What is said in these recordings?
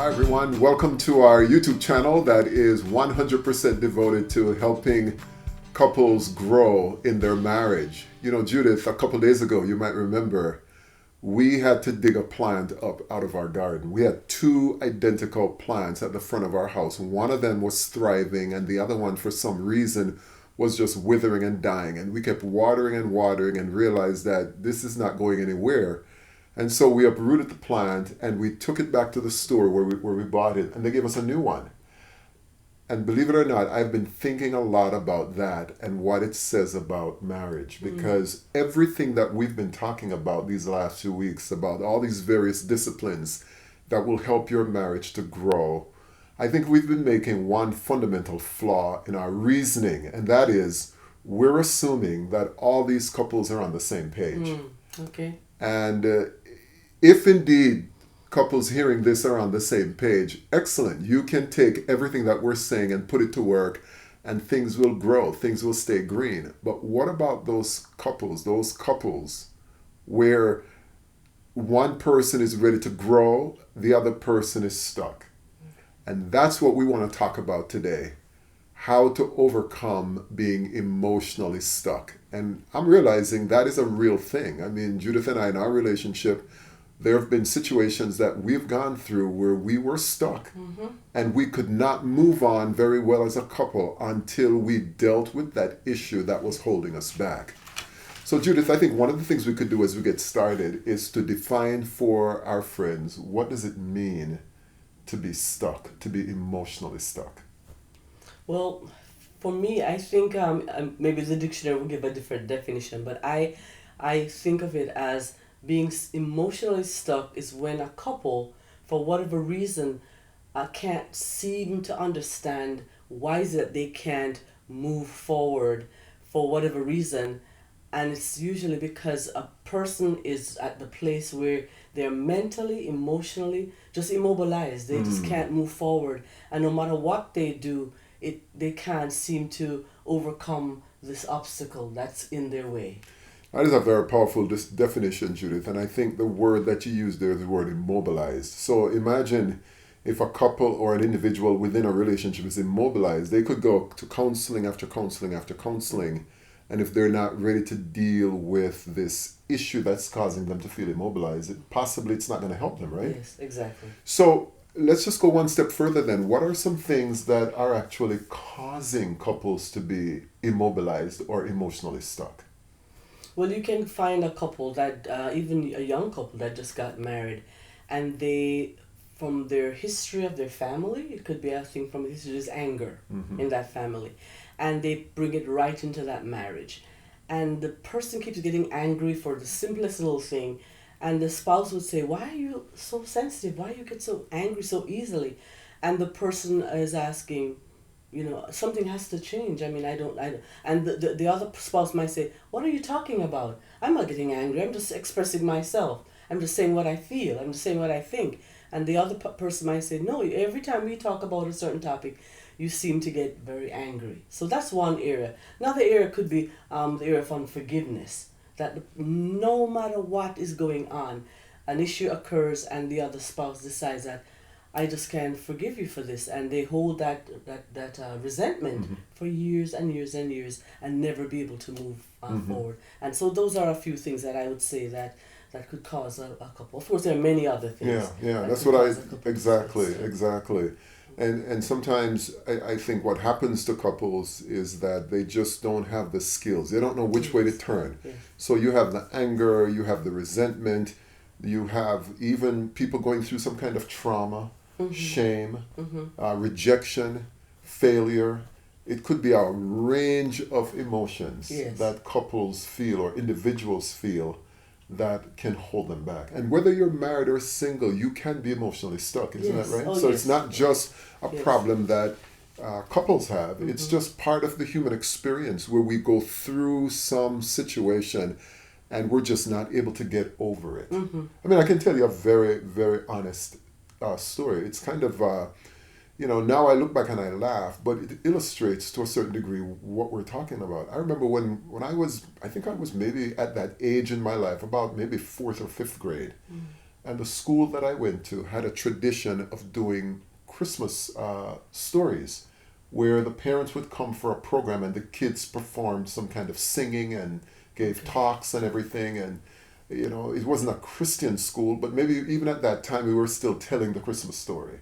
Hi everyone, welcome to our YouTube channel that is 100% devoted to helping couples grow in their marriage. You know, Judith, a couple days ago, you might remember, we had to dig a plant up out of our garden. We had two identical plants at the front of our house. One of them was thriving and the other one, for some reason, was just withering and dying. And we kept watering and realized that this is not going anywhere. And so we uprooted the plant and we took it back to the store where we bought it, and they gave us a new one. And believe it or not, I've been thinking a lot about that and what it says about marriage, because everything that we've been talking about these last 2 weeks, about all these various disciplines that will help your marriage to grow, I think we've been making one fundamental flaw in our reasoning, and that is we're assuming that all these couples are on the same page. Okay. And if indeed couples hearing this are on the same page, excellent. You can take everything that we're saying and put it to work, and things will grow, things will stay green. But what about those couples where one person is ready to grow, the other person is stuck? And that's what we want to talk about today. How to overcome being emotionally stuck. And I'm realizing that is a real thing. I mean, Judith and I, in our relationship, there have been situations that we've gone through where we were stuck and we could not move on very well as a couple until we dealt with that issue that was holding us back. So Judith, I think one of the things we could do as we get started is to define for our friends, what does it mean to be stuck, to be emotionally stuck? Well, for me, I think maybe the dictionary will give a different definition, but I think of it as being emotionally stuck is when a couple, for whatever reason, can't seem to understand why is it they can't move forward for whatever reason. And it's usually because a person is at the place where they're mentally, emotionally just immobilized. They just can't move forward. And no matter what they do, they can't seem to overcome this obstacle that's in their way. That is a very powerful definition, Judith. And I think the word that you used there is the word immobilized. So imagine if a couple or an individual within a relationship is immobilized, they could go to counseling after counseling after counseling. And if they're not ready to deal with this issue that's causing them to feel immobilized, possibly it's not going to help them, right? Yes, exactly. So let's just go one step further then. What are some things that are actually causing couples to be immobilized or emotionally stuck? Well, you can find a couple that, even a young couple that just got married, and they, from their history of their family, it could be a thing from history, there's anger in that family, and they bring it right into that marriage. And the person keeps getting angry for the simplest little thing, and the spouse would say, "Why are you so sensitive? Why you get so angry so easily?" And the person is asking, something has to change. I mean, I don't, and the other spouse might say, "What are you talking about? I'm not getting angry. I'm just expressing myself. I'm just saying what I feel. I'm just saying what I think." And the other person might say, "No, every time we talk about a certain topic, you seem to get very angry." So that's one area. Another area could be the area of unforgiveness. That no matter what is going on, an issue occurs and the other spouse decides that I just can't forgive you for this, and they hold that resentment for years and years and years and never be able to move forward. And so those are a few things that I would say that could cause a couple. Of course, there are many other things. Yeah, that's what exactly. And sometimes I think what happens to couples is that they just don't have the skills. They don't know which way to turn. Yes. So you have the anger, you have the resentment, you have even people going through some kind of trauma, shame, rejection, failure. It could be a range of emotions that couples feel or individuals feel that can hold them back. And whether you're married or single, you can be emotionally stuck, isn't that right? So it's not just a problem that couples have. It's just part of the human experience where we go through some situation and we're just not able to get over it. I mean, I can tell you a very, very honest story. It's kind of now I look back and I laugh, but it illustrates to a certain degree what we're talking about. I remember when I think I was maybe at that age in my life, about maybe 4th or 5th grade. And the school that I went to had a tradition of doing Christmas stories where the parents would come for a program and the kids performed some kind of singing and gave talks and everything. And, you know, it wasn't a Christian school, but maybe even at that time we were still telling the Christmas story.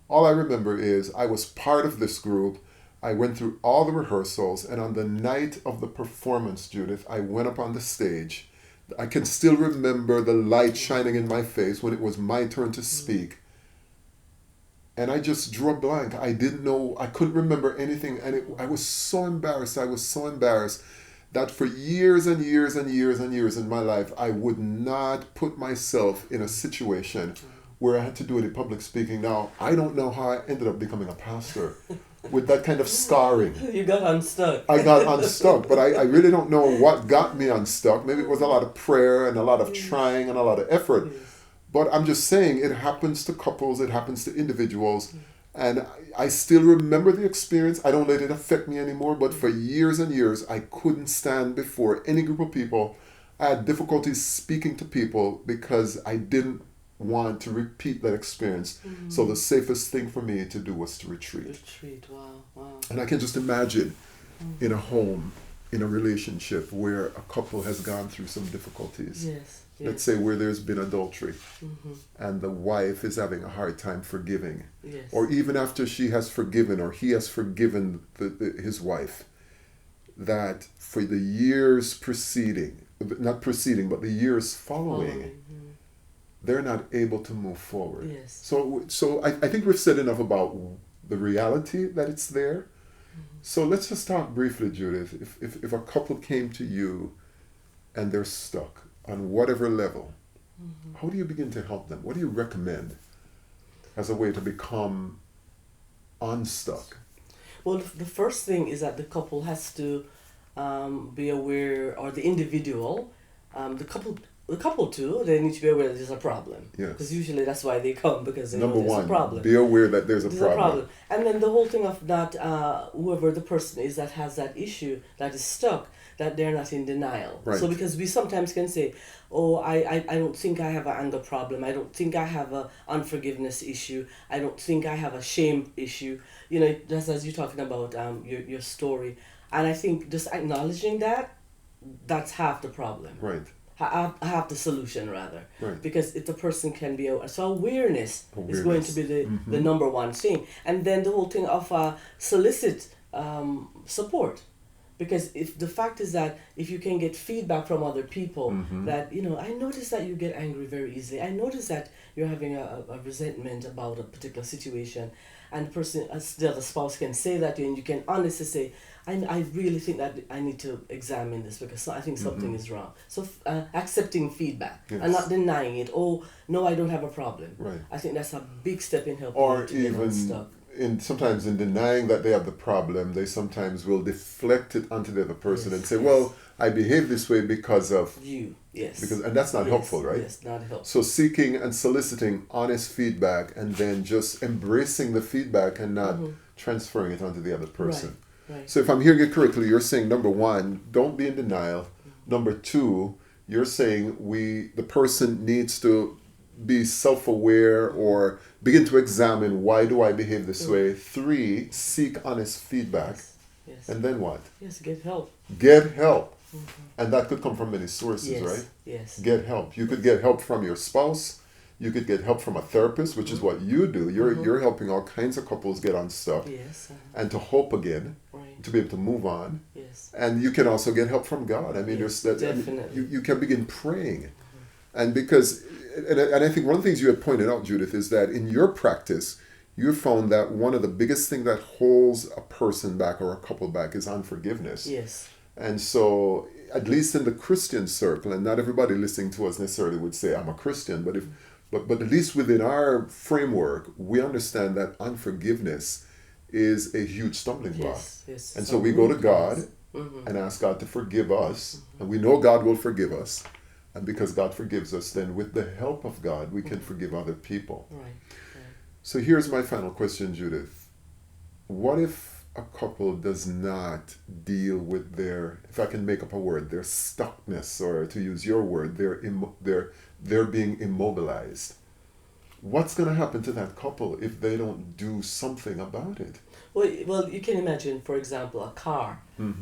All I remember is I was part of this group. I went through all the rehearsals, and on the night of the performance, Judith, I went up on the stage. I can still remember the light shining in my face when it was my turn to speak. And I just drew a blank. I didn't know, I couldn't remember anything. And I was so embarrassed. I was so embarrassed that for years and years and years and years in my life, I would not put myself in a situation where I had to do any public speaking. Now, I don't know how I ended up becoming a pastor with that kind of scarring. You got unstuck. I got unstuck, but I really don't know what got me unstuck. Maybe it was a lot of prayer and a lot of trying and a lot of effort. But I'm just saying, it happens to couples, it happens to individuals. And I still remember the experience. I don't let it affect me anymore. But for years and years, I couldn't stand before any group of people. I had difficulties speaking to people because I didn't want to repeat that experience. So the safest thing for me to do was to retreat. Wow. And I can just imagine in a home, in a relationship where a couple has gone through some difficulties. Yes. Let's say where there's been adultery and the wife is having a hard time forgiving. Yes. Or even after she has forgiven or he has forgiven his wife, that for the years preceding, not preceding, but the years following, they're not able to move forward. Yes. So I think we've said enough about the reality that it's there. So let's just talk briefly, Judith. If a couple came to you and they're stuck on whatever level, how do you begin to help them? What do you recommend as a way to become unstuck? Well, the first thing is that the couple has to be aware, or the individual, the couple too, they need to be aware that there's a problem. Yes. Because usually that's why they come, because they Number know there's one, a problem. be aware that there's a problem. And then the whole thing of that, whoever the person is that has that issue, that is stuck, that they're not in denial. Right. So because we sometimes can say, oh, I don't think I have an anger problem. I don't think I have an unforgiveness issue. I don't think I have a shame issue. You know, just as you're talking about your story. And I think just acknowledging that, that's half the problem. Right. Half the solution, rather. Right. Because if the person can be aware. So awareness is going to be the number one thing. And then the whole thing of solicit support. Because if the fact is that if you can get feedback from other people that, you know, I notice that you get angry very easily. I notice that you're having a resentment about a particular situation, and the person, the other spouse can say that to you, and you can honestly say, I really think that I need to examine this because I think something is wrong. So accepting feedback and not denying it. Oh, no, I don't have a problem. Right. I think that's a big step in helping Or you to get unstuck. Sometimes in denying that they have the problem, they sometimes will deflect it onto the other person and say, yes. well, I behave this way because of You, yes. And that's not helpful, right? Yes, not helpful. So seeking and soliciting honest feedback and then just embracing the feedback and not transferring it onto the other person. Right. So if I'm hearing it correctly, you're saying, number one, don't be in denial. Number two, you're saying the person needs to be self-aware or begin to examine, why do I behave this way? 3, seek honest feedback. Yes. And then what? Yes, get help. Get help. And that could come from many sources, right? Yes. Get help. You could get help from your spouse. You could get help from a therapist, which is what you do. You're helping all kinds of couples get unstuck Yes. and to hope again, Right. to be able to move on. Yes. And you can also get help from God. I mean, Yes, there's that. definitely. You can begin praying, and because, and I think one of the things you had pointed out, Judith, is that in your practice, you found that one of the biggest things that holds a person back or a couple back is unforgiveness. Yes. And so, at least in the Christian circle, and not everybody listening to us necessarily would say, I'm a Christian, but but at least within our framework, we understand that unforgiveness is a huge stumbling block. Yes. And so we go to God and ask God to forgive us, and we know God will forgive us. And because God forgives us, then with the help of God, we can forgive other people. Right. So here's my final question, Judith. What if a couple does not deal with their, if I can make up a word, their stuckness, or to use your word, they're being immobilized, what's going to happen to that couple if they don't do something about it? Well, you can imagine, for example, a car.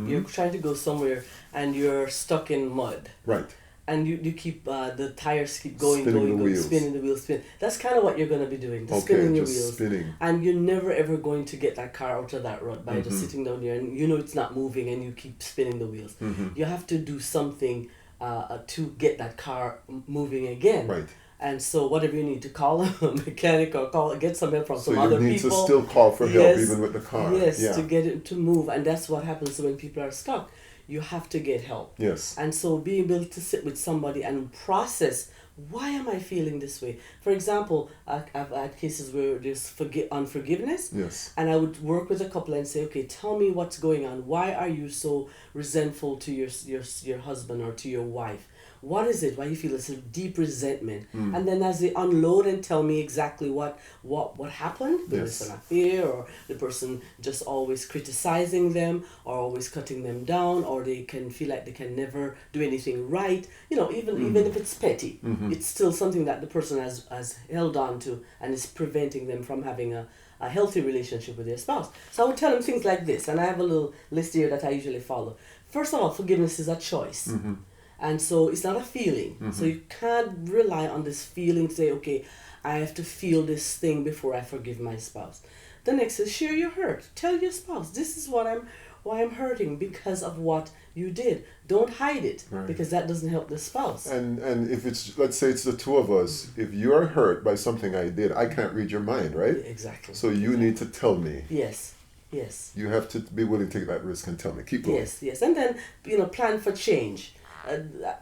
You're trying to go somewhere and you're stuck in mud. Right. And you keep, the tires keep going, Spinning the wheels. spinning the wheels, spin. That's kind of what you're going to be doing, Okay, spinning your just wheels. spinning. And you're never ever going to get that car out of that rut by just sitting down there and you know it's not moving and you keep spinning the wheels. You have to do something to get that car moving again. Right. And so whatever you need to call a mechanic or get some help from So some other you need people. to still call for help even with the car. Yes, Yeah. to get it to move. And that's what happens when people are stuck. You have to get help. Yes. And so being able to sit with somebody and process, why am I feeling this way? For example, I've had cases where there's unforgiveness. Yes. And I would work with a couple and say, okay, tell me what's going on. Why are you so resentful to your husband or to your wife? What is it? Why you feel this deep resentment? And then as they unload and tell me exactly what happened, whether it's an affair or the person just always criticizing them or always cutting them down, or they can feel like they can never do anything right. You know, even if it's petty, it's still something that the person has held on to and is preventing them from having a healthy relationship with their spouse. So I would tell them things like this, and I have a little list here that I usually follow. First of all, forgiveness is a choice. And so it's not a feeling. So you can't rely on this feeling, say, okay, I have to feel this thing before I forgive my spouse. The next is share your hurt. Tell your spouse, this is why I'm hurting because of what you did. Don't hide it, because that doesn't help the spouse. And if it's, let's say it's the two of us, if you are hurt by something I did, I can't read your mind, right? Exactly. So you need to tell me. Yes. You have to be willing to take that risk and tell me. Keep going. Yes. And then, plan for change.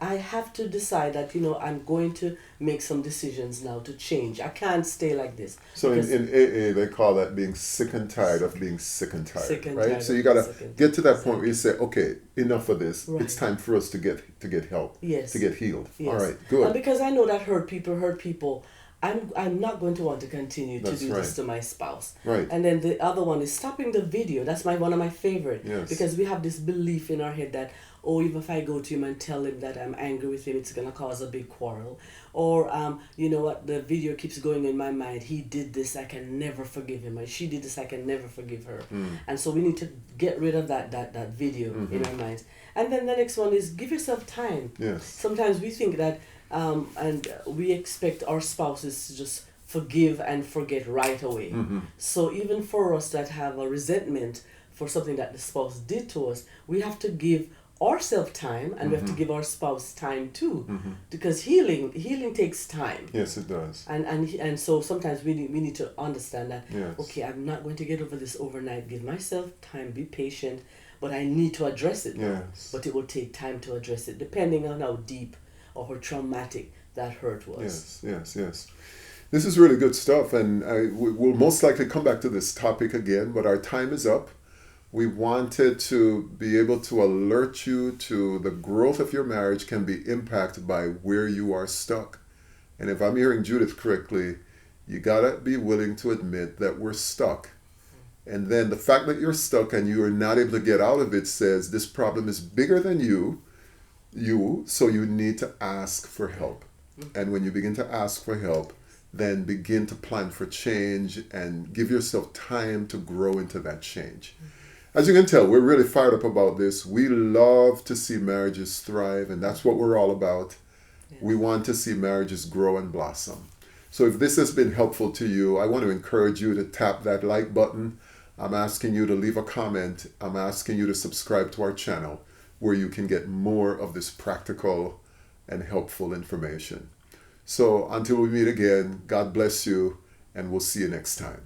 I have to decide that, I'm going to make some decisions now to change. I can't stay like this. So in AA, they call that being sick and tired of being sick and tired, right? So you got to get to that point where you say, okay, enough of this. Right. It's time for us to get help, to get healed. Yes. All right, good. And because I know that hurt people, I'm not going to want to continue to do this to my spouse. Right. And then the other one is stopping the video. That's one of my favorite. Yes. Because we have this belief in our head that, even if I go to him and tell him that I'm angry with him, it's going to cause a big quarrel. Or, you know what, the video keeps going in my mind. He did this, I can never forgive him. Or she did this, I can never forgive her. And so we need to get rid of that video in our minds. And then the next one is give yourself time. Yes. Sometimes we think that, and we expect our spouses to just forgive and forget right away. So even for us that have a resentment for something that the spouse did to us, we have to give ourselves time, and we have to give our spouse time too, because healing takes time. Yes, it does. And so sometimes we need to understand that. Yes. Okay, I'm not going to get over this overnight. Give myself time, be patient, but I need to address it now. Yes. But it will take time to address it, depending on how deep or how traumatic that hurt was. Yes. This is really good stuff, and we'll most likely come back to this topic again, but our time is up. We wanted to be able to alert you to the growth of your marriage can be impacted by where you are stuck. And if I'm hearing Judith correctly, you gotta be willing to admit that we're stuck. And then the fact that you're stuck and you are not able to get out of it says this problem is bigger than you, so you need to ask for help. And when you begin to ask for help, then begin to plan for change and give yourself time to grow into that change. As you can tell, we're really fired up about this. We love to see marriages thrive, and that's what we're all about. Yes. We want to see marriages grow and blossom. So if this has been helpful to you, I want to encourage you to tap that like button. I'm asking you to leave a comment. I'm asking you to subscribe to our channel where you can get more of this practical and helpful information. So until we meet again, God bless you, and we'll see you next time.